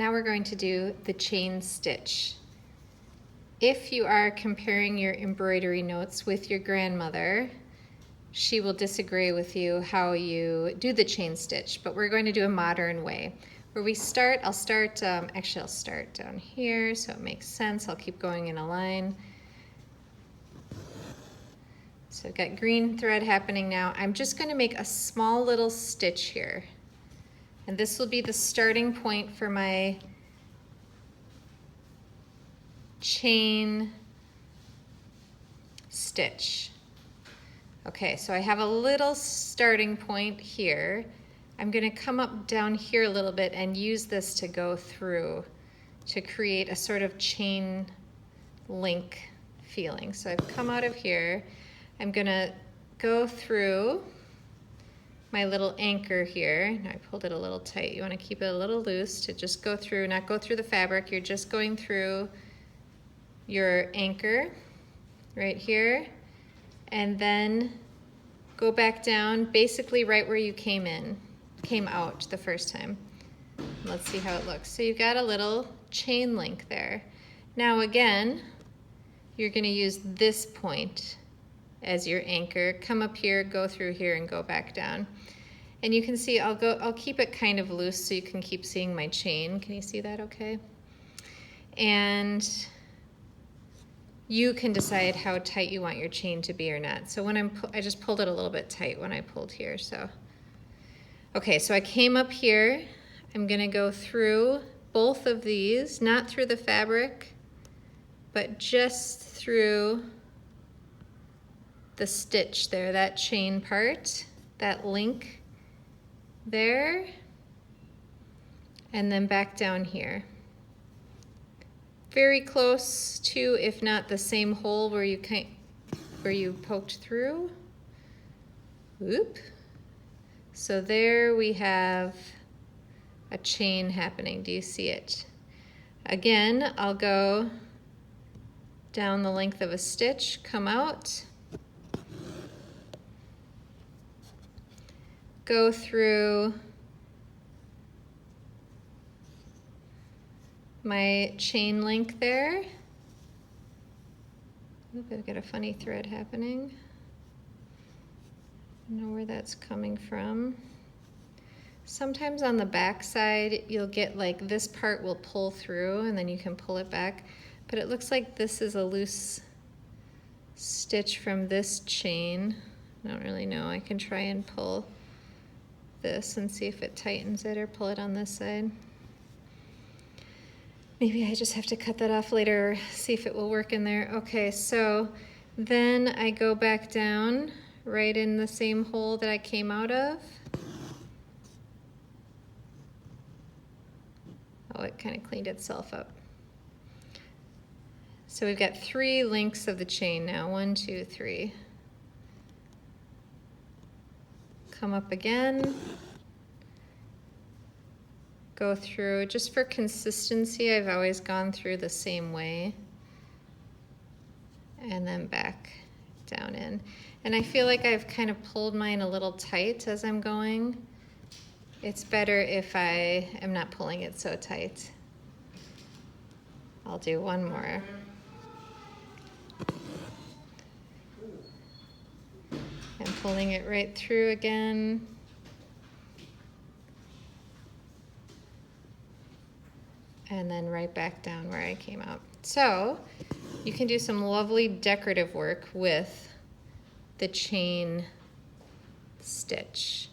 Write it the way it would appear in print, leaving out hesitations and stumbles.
Now we're going to do the chain stitch. If you are comparing your embroidery notes with your grandmother, she will disagree with you how you do the chain stitch, but we're going to do a modern way. Where we start, I'll start down here so it makes sense. I'll keep going in a line. So I've got green thread happening now. I'm just going to make a small little stitch here. And this will be the starting point for my chain stitch. Okay, so I have a little starting point here. I'm going to come up down here a little bit and use this to go through to create a sort of chain link feeling. So I've come out of here. I'm going to go through my little anchor here. Now I pulled it a little tight. You want to keep it a little loose to just go through, not go through the fabric. You're just going through your anchor right here, and then go back down basically right where you came out the first time. Let's see how it looks. So you've got a little chain link there. Now again, you're going to use this point as your anchor. Come up here, go through here, and go back down. And you can see I'll keep it kind of loose so you can keep seeing my chain. Can you see that okay? And you can decide how tight you want your chain to be or not. So when I just pulled it a little bit tight when I pulled here. So okay, so I came up here. I'm going to go through both of these, not through the fabric, but just through the stitch there, that chain part, that link there, and then back down here. Very close to, if not the same hole where you poked through. Oop. So there we have a chain happening. Do you see it? Again, I'll go down the length of a stitch, come out, go through my chain link there. Oop, I've got a funny thread happening. I don't know where that's coming from. Sometimes on the back side, you'll get like this part will pull through and then you can pull it back. But it looks like this is a loose stitch from this chain. I don't really know. I can try and pull this and see if it tightens it, or pull it on this side. Maybe I just have to cut that off later, see if it will work in there. Okay, so then I go back down right in the same hole that I came out of. Oh, it kind of cleaned itself up. So we've got 3 links of the chain now. 1, 2, 3. Come up again. Go through, just for consistency, I've always gone through the same way. And then back down in. And I feel like I've kind of pulled mine a little tight as I'm going. It's better if I am not pulling it so tight. I'll do one more. I'm pulling it right through again. And then right back down where I came out. So you can do some lovely decorative work with the chain stitch.